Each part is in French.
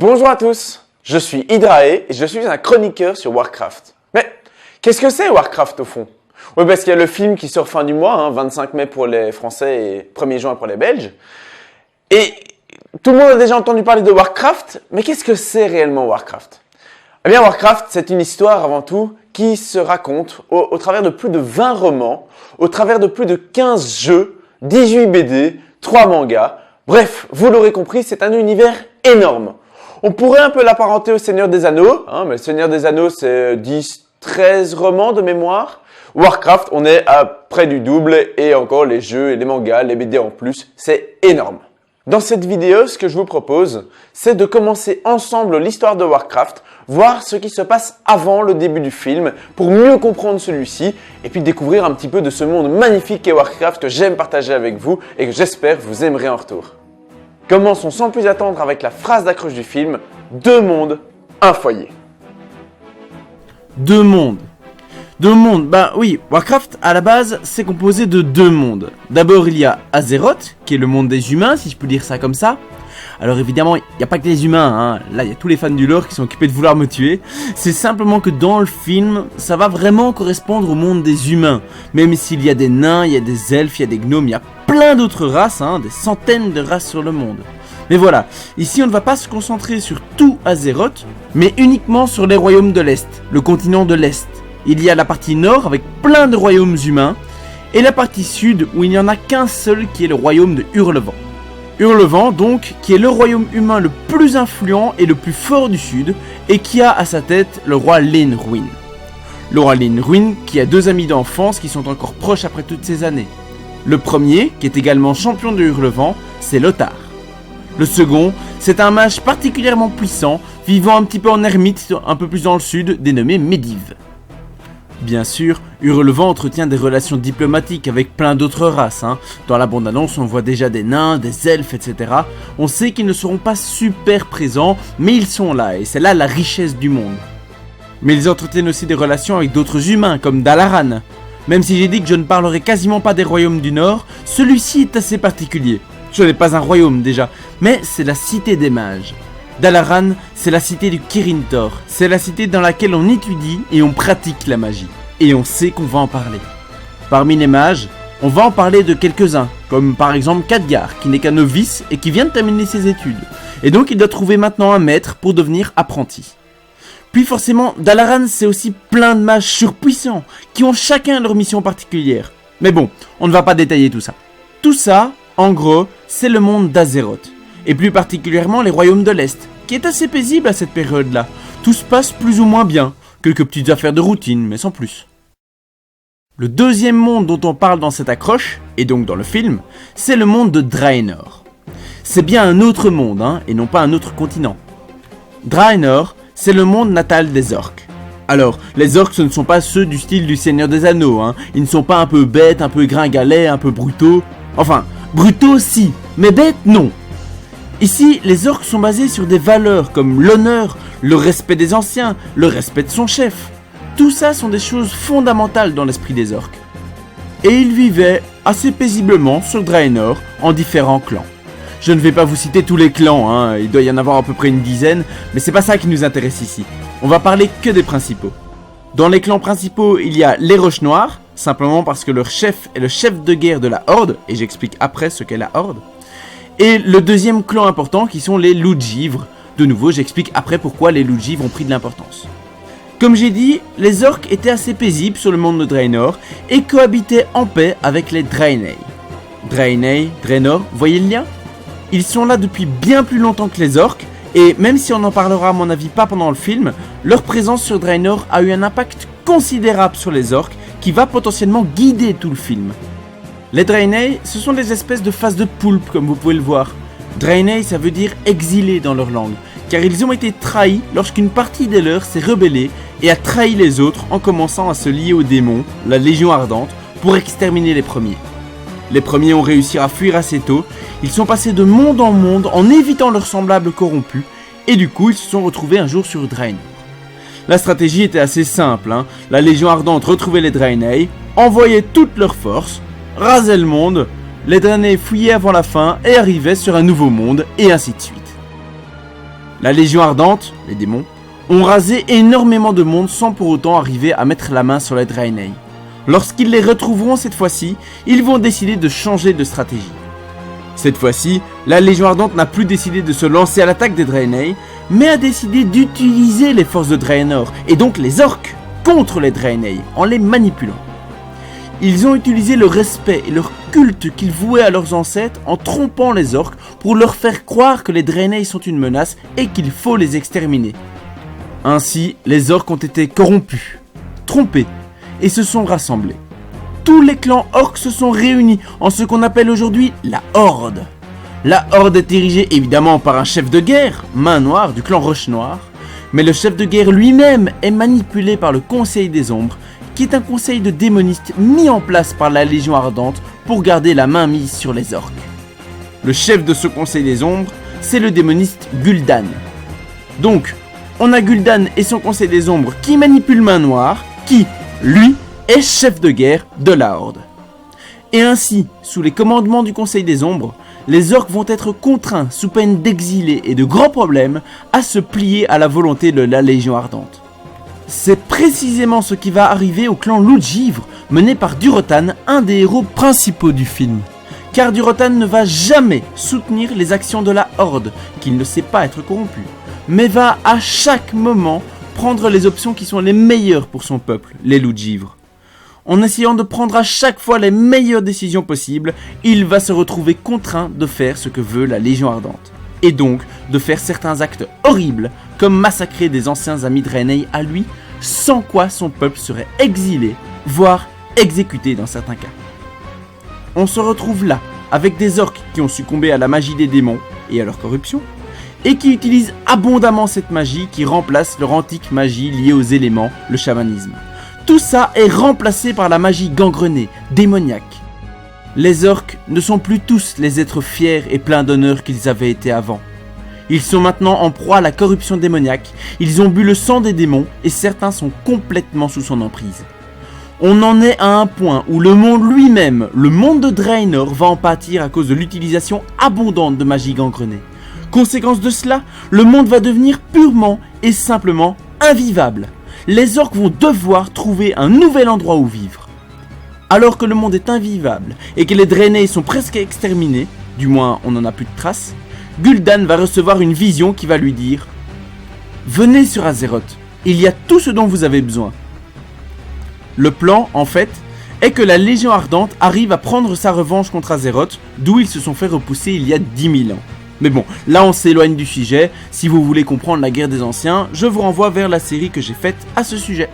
Bonjour à tous, je suis Hydrae et je suis un chroniqueur sur Warcraft. Mais qu'est-ce que c'est Warcraft au fond? Oui, parce qu'il y a le film qui sort fin du mois, 25 mai pour les Français et 1er juin pour les Belges. Et tout le monde a déjà entendu parler de Warcraft, mais qu'est-ce que c'est réellement Warcraft? Eh bien Warcraft, c'est une histoire avant tout qui se raconte au travers de plus de 20 romans, au travers de plus de 15 jeux, 18 BD, 3 mangas. Bref, vous l'aurez compris, c'est un univers énorme. On pourrait un peu l'apparenter au Seigneur des Anneaux, mais le Seigneur des Anneaux c'est 10, 13 romans de mémoire. Warcraft, on est à près du double et encore les jeux et les mangas, les BD en plus, c'est énorme. Dans cette vidéo, ce que je vous propose, c'est de commencer ensemble l'histoire de Warcraft, voir ce qui se passe avant le début du film pour mieux comprendre celui-ci et puis découvrir un petit peu de ce monde magnifique qu'est Warcraft que j'aime partager avec vous et que j'espère vous aimerez en retour. Commençons sans plus attendre avec la phrase d'accroche du film, 2 mondes, un foyer. 2 mondes. 2 mondes, bah oui, Warcraft à la base c'est composé de 2 mondes. D'abord il y a Azeroth, qui est le monde des humains, si je peux dire ça comme ça. Alors évidemment, il n'y a pas que les humains, là il y a tous les fans du lore qui sont occupés de vouloir me tuer. C'est simplement que dans le film, ça va vraiment correspondre au monde des humains. Même s'il y a des nains, il y a des elfes, il y a des gnomes, il y a plein d'autres races, des centaines de races sur le monde. Mais voilà, ici on ne va pas se concentrer sur tout Azeroth, mais uniquement sur les royaumes de l'Est, le continent de l'Est. Il y a la partie nord avec plein de royaumes humains, et la partie sud où il n'y en a qu'un seul qui est le royaume de Hurlevent. Hurlevent donc, qui est le royaume humain le plus influent et le plus fort du sud, et qui a à sa tête le roi Lynrwyn. Le roi Lynrwyn qui a 2 amis d'enfance qui sont encore proches après toutes ces années. Le premier, qui est également champion de Hurlevent, c'est Lothar. Le second, c'est un mage particulièrement puissant, vivant un petit peu en ermite, un peu plus dans le sud, dénommé Medivh. Bien sûr, Hurlevent entretient des relations diplomatiques avec plein d'autres races. Dans la bande-annonce, on voit déjà des nains, des elfes, etc. On sait qu'ils ne seront pas super présents, mais ils sont là, et c'est là la richesse du monde. Mais ils entretiennent aussi des relations avec d'autres humains, comme Dalaran. Même si j'ai dit que je ne parlerai quasiment pas des royaumes du Nord, celui-ci est assez particulier. Ce n'est pas un royaume déjà, mais c'est la cité des mages. Dalaran, c'est la cité du Kirin Tor. C'est la cité dans laquelle on étudie et on pratique la magie. Et on sait qu'on va en parler. Parmi les mages, on va en parler de quelques-uns, comme par exemple Khadgar, qui n'est qu'un novice et qui vient de terminer ses études. Et donc il doit trouver maintenant un maître pour devenir apprenti. Puis forcément, Dalaran, c'est aussi plein de mages surpuissants, qui ont chacun leur mission particulière. Mais bon, on ne va pas détailler tout ça. Tout ça, en gros, c'est le monde d'Azeroth. Et plus particulièrement les royaumes de l'Est, qui est assez paisible à cette période-là. Tout se passe plus ou moins bien, quelques petites affaires de routine, mais sans plus. Le deuxième monde dont on parle dans cette accroche, et donc dans le film, c'est le monde de Draenor. C'est bien un autre monde, et non pas un autre continent. Draenor, c'est le monde natal des orques. Alors, les orques ce ne sont pas ceux du style du Seigneur des Anneaux, ils ne sont pas un peu bêtes, un peu gringalets, un peu brutaux. Enfin, brutaux si, mais bêtes non. Ici, les orques sont basés sur des valeurs comme l'honneur, le respect des anciens, le respect de son chef. Tout ça sont des choses fondamentales dans l'esprit des orques. Et ils vivaient assez paisiblement sur Draenor en différents clans. Je ne vais pas vous citer tous les clans, il doit y en avoir à peu près une dizaine, mais c'est pas ça qui nous intéresse ici. On va parler que des principaux. Dans les clans principaux, il y a les Roches Noires, simplement parce que leur chef est le chef de guerre de la Horde, et j'explique après ce qu'est la Horde. Et le deuxième clan important qui sont les loups de givre. De nouveau, j'explique après pourquoi les loups de givre ont pris de l'importance. Comme j'ai dit, les orques étaient assez paisibles sur le monde de Draenor et cohabitaient en paix avec les Draenei. Draenei, Draenor, voyez le lien? Ils sont là depuis bien plus longtemps que les orques, et même si on en parlera à mon avis pas pendant le film, leur présence sur Draenor a eu un impact considérable sur les orques qui va potentiellement guider tout le film. Les Draenei, ce sont des espèces de faces de poulpe comme vous pouvez le voir. Draenei, ça veut dire exilés dans leur langue, car ils ont été trahis lorsqu'une partie des leurs s'est rebellée et a trahi les autres en commençant à se lier aux démons, la Légion Ardente, pour exterminer les premiers. Les premiers ont réussi à fuir assez tôt, ils sont passés de monde en évitant leurs semblables corrompus, et du coup ils se sont retrouvés un jour sur Draenor. La stratégie était assez simple, la Légion Ardente retrouvait les Draenei, envoyait toutes leurs forces, rasait le monde, les Draenei fouillaient avant la fin et arrivaient sur un nouveau monde, et ainsi de suite. La Légion Ardente, les démons, ont rasé énormément de monde sans pour autant arriver à mettre la main sur les Draenei. Lorsqu'ils les retrouveront cette fois-ci, ils vont décider de changer de stratégie. Cette fois-ci, la Légion Ardente n'a plus décidé de se lancer à l'attaque des Draenei, mais a décidé d'utiliser les forces de Draenor, et donc les orques, contre les Draenei, en les manipulant. Ils ont utilisé le respect et leur culte qu'ils vouaient à leurs ancêtres en trompant les orques pour leur faire croire que les Draenei sont une menace et qu'il faut les exterminer. Ainsi, les orques ont été corrompus, trompés et se sont rassemblés. Tous les clans orques se sont réunis en ce qu'on appelle aujourd'hui la Horde. La Horde est dirigée évidemment par un chef de guerre, Main Noire du clan Roche Noire, mais le chef de guerre lui-même est manipulé par le Conseil des Ombres, qui est un conseil de démonistes mis en place par la Légion Ardente pour garder la main mise sur les orques. Le chef de ce Conseil des Ombres, c'est le démoniste Gul'dan. Donc, on a Gul'dan et son Conseil des Ombres qui manipulent Main Noire, qui, lui, est chef de guerre de la Horde. Et ainsi, sous les commandements du Conseil des Ombres, les orques vont être contraints, sous peine d'exilés et de grands problèmes, à se plier à la volonté de la Légion Ardente. C'est précisément ce qui va arriver au clan Loup de Givre, mené par Durotan, un des héros principaux du film. Car Durotan ne va jamais soutenir les actions de la Horde, qu'il ne sait pas être corrompu, mais va à chaque moment prendre les options qui sont les meilleures pour son peuple, les Loups de Givre. En essayant de prendre à chaque fois les meilleures décisions possibles, il va se retrouver contraint de faire ce que veut la Légion Ardente. Et donc de faire certains actes horribles, comme massacrer des anciens amis Draenei à lui, sans quoi son peuple serait exilé, voire exécuté dans certains cas. On se retrouve là, avec des orques qui ont succombé à la magie des démons et à leur corruption, et qui utilisent abondamment cette magie qui remplace leur antique magie liée aux éléments, le chamanisme. Tout ça est remplacé par la magie gangrenée, démoniaque. Les orques ne sont plus tous les êtres fiers et pleins d'honneur qu'ils avaient été avant. Ils sont maintenant en proie à la corruption démoniaque, ils ont bu le sang des démons et certains sont complètement sous son emprise. On en est à un point où le monde lui-même, le monde de Draenor, va en pâtir à cause de l'utilisation abondante de magie gangrenée. Conséquence de cela, le monde va devenir purement et simplement invivable. Les orques vont devoir trouver un nouvel endroit où vivre. Alors que le monde est invivable et que les Draenei sont presque exterminés, du moins on n'en a plus de traces, Gul'dan va recevoir une vision qui va lui dire « Venez sur Azeroth, il y a tout ce dont vous avez besoin. » Le plan, en fait, est que la Légion Ardente arrive à prendre sa revanche contre Azeroth, d'où ils se sont fait repousser il y a 10 000 ans. Mais bon, là on s'éloigne du sujet, si vous voulez comprendre la guerre des anciens, je vous renvoie vers la série que j'ai faite à ce sujet.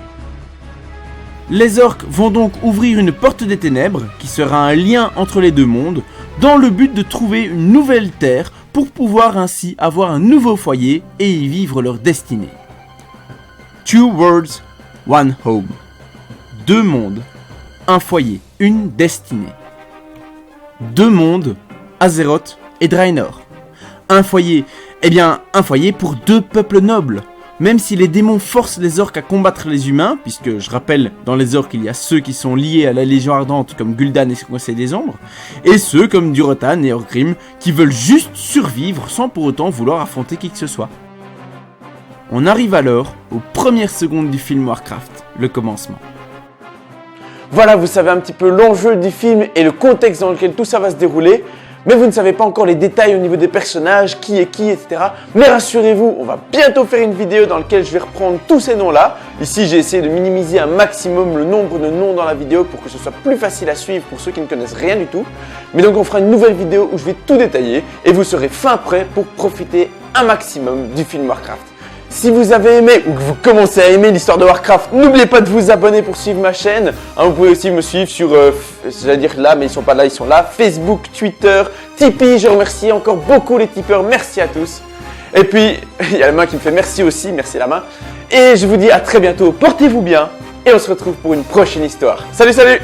Les orques vont donc ouvrir une porte des ténèbres, qui sera un lien entre les deux mondes, dans le but de trouver une nouvelle terre pour pouvoir ainsi avoir un nouveau foyer et y vivre leur destinée. Two worlds, one home. Deux mondes, un foyer, une destinée. Deux mondes, Azeroth et Draenor. Un foyer, un foyer pour deux peuples nobles. Même si les démons forcent les orques à combattre les humains, puisque je rappelle, dans les orques il y a ceux qui sont liés à la Légion Ardente comme Gul'dan et son Conseil des Ombres, et ceux comme Durotan et Orgrim qui veulent juste survivre sans pour autant vouloir affronter qui que ce soit. On arrive alors aux premières secondes du film Warcraft, le commencement. Voilà, vous savez un petit peu l'enjeu du film et le contexte dans lequel tout ça va se dérouler. Mais vous ne savez pas encore les détails au niveau des personnages, qui est qui, etc. Mais rassurez-vous, on va bientôt faire une vidéo dans laquelle je vais reprendre tous ces noms-là. Ici, j'ai essayé de minimiser un maximum le nombre de noms dans la vidéo pour que ce soit plus facile à suivre pour ceux qui ne connaissent rien du tout. Mais donc, on fera une nouvelle vidéo où je vais tout détailler et vous serez fin prêt pour profiter un maximum du film Warcraft. Si vous avez aimé ou que vous commencez à aimer l'histoire de Warcraft, n'oubliez pas de vous abonner pour suivre ma chaîne. Vous pouvez aussi me suivre sur, j'allais dire là, mais ils sont pas là, ils sont là. Facebook, Twitter, Tipeee. Je remercie encore beaucoup les tipeurs. Merci à tous. Et puis, il y a la main qui me fait merci aussi. Merci la main. Et je vous dis à très bientôt. Portez-vous bien. Et on se retrouve pour une prochaine histoire. Salut, salut!